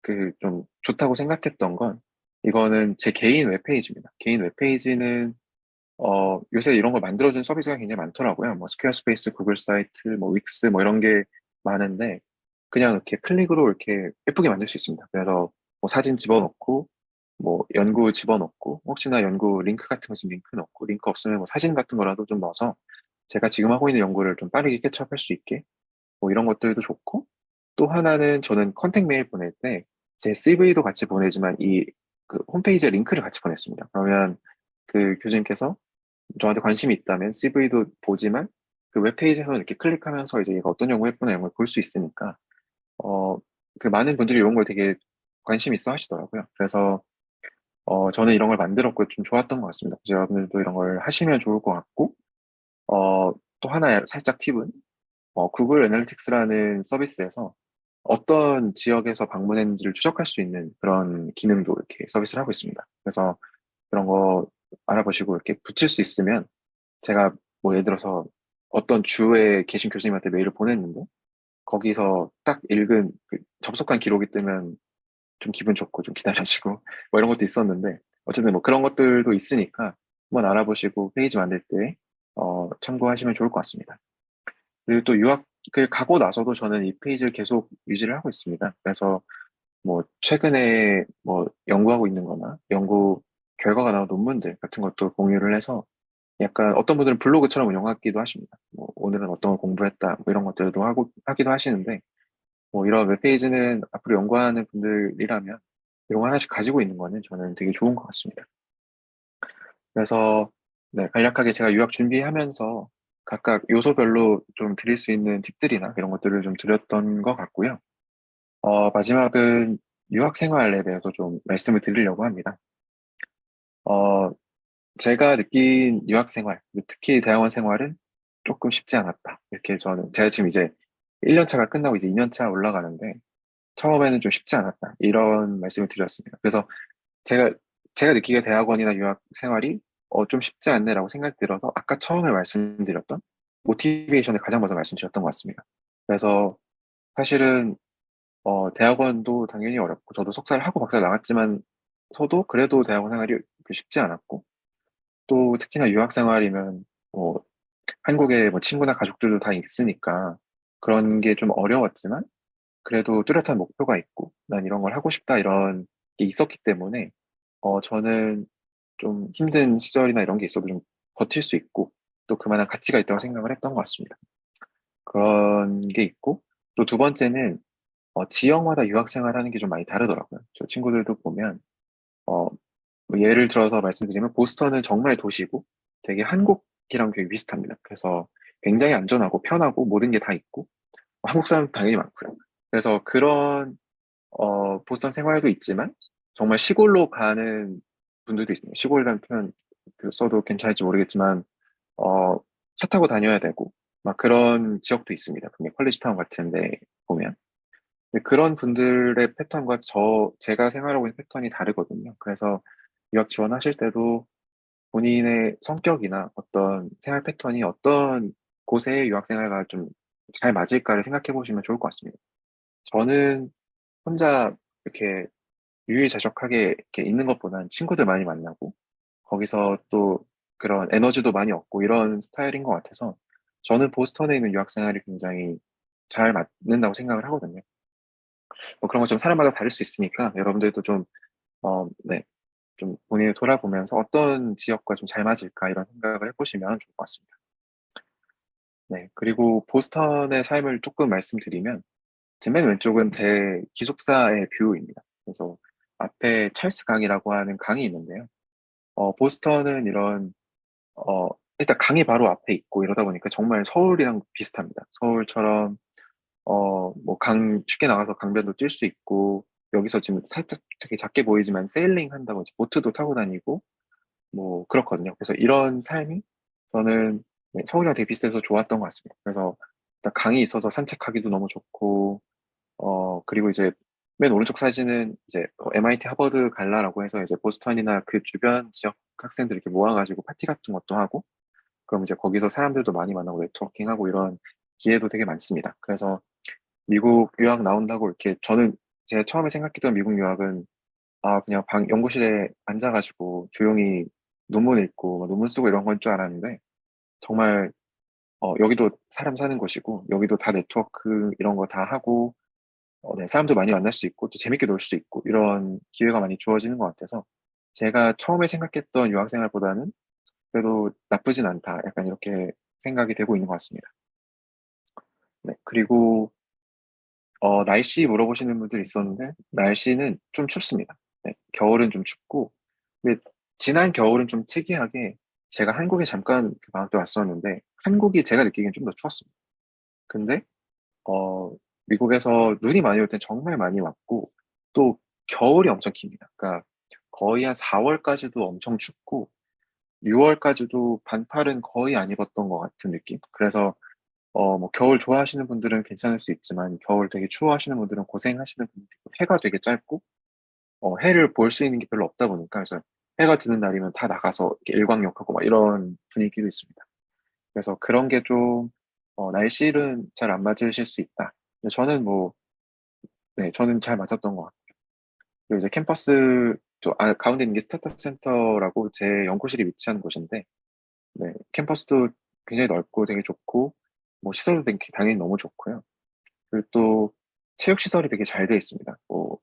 그 좀 좋다고 생각했던 건 이거는 제 개인 웹페이지입니다. 개인 웹페이지는 요새 이런 걸 만들어주는 서비스가 굉장히 많더라고요. 뭐 스퀘어스페이스, 구글 사이트, 뭐 윅스 뭐 이런 게 많은데 그냥 이렇게 클릭으로 이렇게 예쁘게 만들 수 있습니다. 그래서 뭐 사진 집어넣고 뭐 연구 집어넣고 혹시나 연구 링크 같은 거 있으면 링크 넣고 링크 없으면 뭐 사진 같은 거라도 좀 넣어서 제가 지금 하고 있는 연구를 좀 빠르게 캐치업할 수 있게 뭐 이런 것들도 좋고 또 하나는 저는 컨택 메일 보낼 때 제 CV도 같이 보내지만 이 그 홈페이지에 링크를 같이 보냈습니다. 그러면 그 교수님께서 저한테 관심이 있다면 CV도 보지만 그 웹페이지에서 이렇게 클릭하면서 이제 얘가 어떤 연구했구나 이런 걸 볼 수 있으니까 어, 그 많은 분들이 이런 걸 되게 관심 있어 하시더라고요. 그래서 저는 이런 걸 만들었고 좀 좋았던 것 같습니다. 그래서 여러분들도 이런 걸 하시면 좋을 것 같고 또 하나 살짝 팁은 구글 애널리틱스라는 서비스에서 어떤 지역에서 방문했는지를 추적할 수 있는 그런 기능도 이렇게 서비스를 하고 있습니다. 그래서 그런 거 알아보시고 이렇게 붙일 수 있으면 제가 뭐 예를 들어서 어떤 주에 계신 교수님한테 메일을 보냈는데 거기서 딱 읽은 그 접속한 기록이 뜨면 좀 기분 좋고 좀 기다려지고 뭐 이런 것도 있었는데 어쨌든 뭐 그런 것들도 있으니까 한번 알아보시고 페이지 만들 때 참고하시면 좋을 것 같습니다. 그리고 또 유학을 가고 나서도 저는 이 페이지를 계속 유지를 하고 있습니다. 그래서 뭐 최근에 뭐 연구하고 있는 거나 연구 결과가 나온 논문들 같은 것도 공유를 해서 약간 어떤 분들은 블로그처럼 운영하기도 하십니다. 뭐 오늘은 어떤 걸 공부했다 뭐 이런 것들도 하기도 하시는데 뭐 이런 웹페이지는 앞으로 연구하는 분들이라면 이런 거 하나씩 가지고 있는 거는 저는 되게 좋은 것 같습니다. 그래서 네, 간략하게 제가 유학 준비하면서 각각 요소별로 좀 드릴 수 있는 팁들이나 이런 것들을 좀 드렸던 것 같고요. 마지막은 유학 생활에 대해서 좀 말씀을 드리려고 합니다. 어, 제가 느낀 유학 생활, 특히 대학원 생활은 조금 쉽지 않았다. 이렇게 제가 지금 이제 1년 차가 끝나고 이제 2년 차 올라가는데 처음에는 좀 쉽지 않았다. 이런 말씀을 드렸습니다. 그래서 제가, 제가 느끼기에 대학원이나 유학 생활이 좀 쉽지 않네라고 생각이 들어서 아까 처음에 말씀드렸던 모티베이션을 가장 먼저 말씀드렸던 것 같습니다. 그래서 사실은 대학원도 당연히 어렵고 저도 석사를 하고 박사를 나갔지만 서도 그래도 대학원 생활이 쉽지 않았고 또 특히나 유학 생활이면 뭐 한국에 뭐 친구나 가족들도 다 있으니까 그런 게 좀 어려웠지만 그래도 뚜렷한 목표가 있고 난 이런 걸 하고 싶다 이런 게 있었기 때문에 저는 좀 힘든 시절이나 이런 게 있어도 좀 버틸 수 있고 또 그만한 가치가 있다고 생각을 했던 것 같습니다. 그런 게 있고 또 두 번째는 지역마다 유학 생활하는 게 좀 많이 다르더라고요. 저 친구들도 보면 어, 뭐 예를 들어서 말씀드리면 보스턴은 정말 도시고 되게 한국이랑 되게 비슷합니다. 그래서 굉장히 안전하고 편하고 모든 게 다 있고 한국 사람 당연히 많고요. 그래서 그런 보스턴 생활도 있지만 정말 시골로 가는 분들도 있습니다. 시골이라는 표현 써도 괜찮을지 모르겠지만 어, 차 타고 다녀야 되고 막 그런 지역도 있습니다. 분명 컬리지 타운 같은데 보면 근데 그런 분들의 패턴과 제가 생활하고 있는 패턴이 다르거든요. 그래서 유학 지원하실 때도 본인의 성격이나 어떤 생활 패턴이 어떤 곳의 유학 생활과 좀 잘 맞을까를 생각해 보시면 좋을 것 같습니다. 저는 혼자 이렇게 유유자적하게 이렇게 있는 것보다는 친구들 많이 만나고 거기서 또 그런 에너지도 많이 얻고 이런 스타일인 것 같아서 저는 보스턴에 있는 유학 생활이 굉장히 잘 맞는다고 생각을 하거든요. 뭐 그런 거 좀 사람마다 다를 수 있으니까 여러분들도 좀, 네, 좀 본인을 돌아보면서 어떤 지역과 좀 잘 맞을까 이런 생각을 해보시면 좋을 것 같습니다. 네, 그리고 보스턴의 삶을 조금 말씀드리면 제 맨 왼쪽은 제 기숙사의 뷰입니다. 그래서 앞에 찰스 강이라고 하는 강이 있는데요. 보스턴은 어, 일단 강이 바로 앞에 있고 이러다 보니까 정말 서울이랑 비슷합니다. 서울처럼 뭐 쉽게 나가서 강변도 뛸 수 있고, 여기서 지금 살짝 되게 작게 보이지만 세일링 한다고 이제 보트도 타고 다니고, 뭐 그렇거든요. 그래서 이런 삶이 저는 네, 서울이랑 되게 비슷해서 좋았던 것 같습니다. 그래서 일단 강이 있어서 산책하기도 너무 좋고, 그리고 이제 맨 오른쪽 사진은 이제 MIT 하버드 갈라라고 해서 이제 보스턴이나 그 주변 지역 학생들 이렇게 모아가지고 파티 같은 것도 하고, 그럼 이제 거기서 사람들도 많이 만나고 네트워킹하고 이런 기회도 되게 많습니다. 그래서 미국 유학 나온다고 이렇게 저는 제가 처음에 생각했던 미국 유학은 그냥 연구실에 앉아가지고 조용히 논문 읽고 뭐 논문 쓰고 이런 건 줄 알았는데 정말 여기도 사람 사는 곳이고 여기도 다 네트워크 이런 거 다 하고 네, 사람도 많이 만날 수 있고 또 재밌게 놀 수 있고 이런 기회가 많이 주어지는 것 같아서 제가 처음에 생각했던 유학 생활보다는 그래도 나쁘진 않다 약간 이렇게 생각이 되고 있는 것 같습니다. 네, 그리고 날씨 물어보시는 분들이 있었는데, 날씨는 좀 춥습니다. 네, 겨울은 좀 춥고, 근데 지난 겨울은 좀 특이하게 제가 한국에 잠깐 그 방학 때 왔었는데, 한국이 제가 느끼기엔 좀 더 추웠습니다. 근데, 어, 미국에서 눈이 많이 올 땐 정말 많이 왔고, 또 겨울이 엄청 깁니다. 그러니까 거의 한 4월까지도 엄청 춥고, 6월까지도 반팔은 거의 안 입었던 것 같은 느낌? 그래서 뭐 겨울 좋아하시는 분들은 괜찮을 수 있지만 겨울 되게 추워하시는 분들은 고생하시는 분들이 있고 해가 되게 짧고 해를 볼 수 있는 게 별로 없다 보니까 그래서 해가 드는 날이면 다 나가서 이렇게 일광욕하고 막 이런 분위기도 있습니다. 그래서 그런 게 좀 날씨는 잘 안 맞으실 수 있다. 근데 저는 뭐 네, 저는 잘 맞았던 것 같아요. 그리고 이제 캠퍼스 가운데 있는 게 스타트 센터라고 제 연구실이 위치한 곳인데 네, 캠퍼스도 굉장히 넓고 되게 좋고 뭐 시설도 되게 당연히 너무 좋고요. 그리고 또 체육 시설이 되게 잘 돼 있습니다. 뭐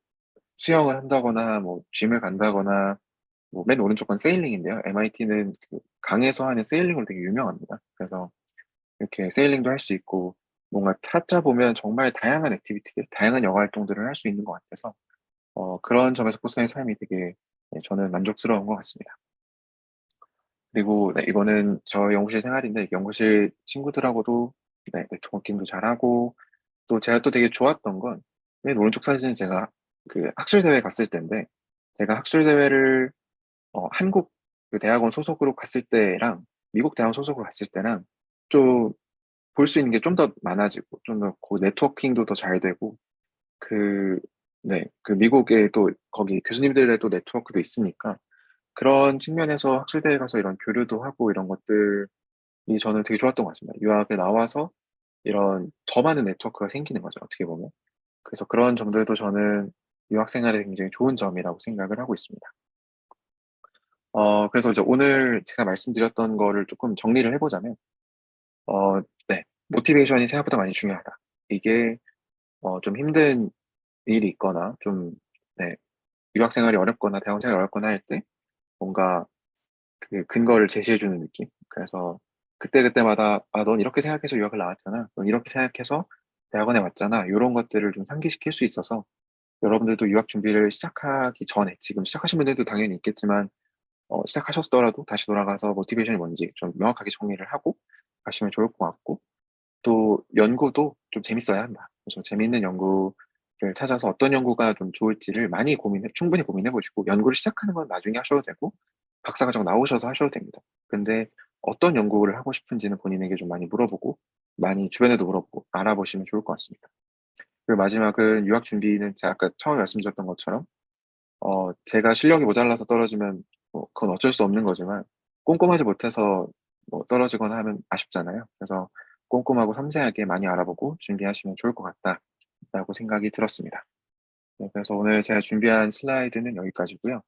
수영을 한다거나 뭐 짐을 간다거나 뭐 맨 오른쪽 건 세일링인데요. MIT는 그 강에서 하는 세일링으로 되게 유명합니다. 그래서 이렇게 세일링도 할 수 있고 뭔가 찾아보면 정말 다양한 액티비티들, 다양한 여가 활동들을 할 수 있는 것 같아서 그런 점에서 보스턴의 삶이 되게 네, 저는 만족스러운 것 같습니다. 그리고 네, 이거는 저 연구실 생활인데 연구실 친구들하고도 네, 네트워킹도 잘하고 또 제가 또 되게 좋았던 건 맨 오른쪽 사진은 제가 그 학술대회 갔을 때인데 제가 학술대회를 한국 그 대학원 소속으로 갔을 때랑 미국 대학원 소속으로 갔을 때랑 좀 볼 수 있는 게 좀 더 많아지고 좀 더 그 네트워킹도 더 잘 되고 그 네, 그 미국에 또 거기 교수님들의 또 네트워크도 있으니까 그런 측면에서 학술대에 가서 이런 교류도 하고 이런 것들이 저는 되게 좋았던 것 같습니다. 유학에 나와서 이런 더 많은 네트워크가 생기는 거죠, 어떻게 보면. 그래서 그런 점들도 저는 유학 생활의 굉장히 좋은 점이라고 생각을 하고 있습니다. 그래서 이제 오늘 제가 말씀드렸던 거를 쪼끔 정리를 해 보자면 네. 모티베이션이 생각보다 많이 중요하다. 이게 좀 힘든 일이 있거나 좀 네 유학 생활이 어렵거나 대학원 생활이 어렵거나 할 때 뭔가 그 근거를 제시해 주는 느낌. 그래서 그때그때마다 "아 넌 이렇게 생각해서 유학을 나왔잖아. 넌 이렇게 생각해서 대학원에 왔잖아." 요런 것들을 좀 상기시킬 수 있어서 여러분들도 유학 준비를 시작하기 전에 지금 시작하신 분들도 당연히 있겠지만 시작하셨더라도 다시 돌아가서 모티베이션이 뭔지 좀 명확하게 정리를 하고 가시면 좋을 것 같고, 또 연구도 좀 재밌어야 한다. 그래서 재미있는 연구를 찾아서 어떤 연구가 좀 좋을지를 많이 충분히 고민해 보시고, 연구를 시작하는 건 나중에 하셔도 되고 박사과정 나오셔서 하셔도 됩니다. 근데 어떤 연구를 하고 싶은지는 본인에게 좀 많이 물어보고 많이 주변에도 물어보고 알아보시면 좋을 것 같습니다. 그리고 마지막은 유학 준비는 제가 아까 처음에 말씀드렸던 것처럼 제가 실력이 모자라서 떨어지면 뭐 그건 어쩔 수 없는 거지만 꼼꼼하지 못해서 뭐 떨어지거나 하면 아쉽잖아요. 그래서 꼼꼼하고 섬세하게 많이 알아보고 준비하시면 좋을 것 같다라고 생각이 들었습니다. 네, 그래서 오늘 제가 준비한 슬라이드는 여기까지고요.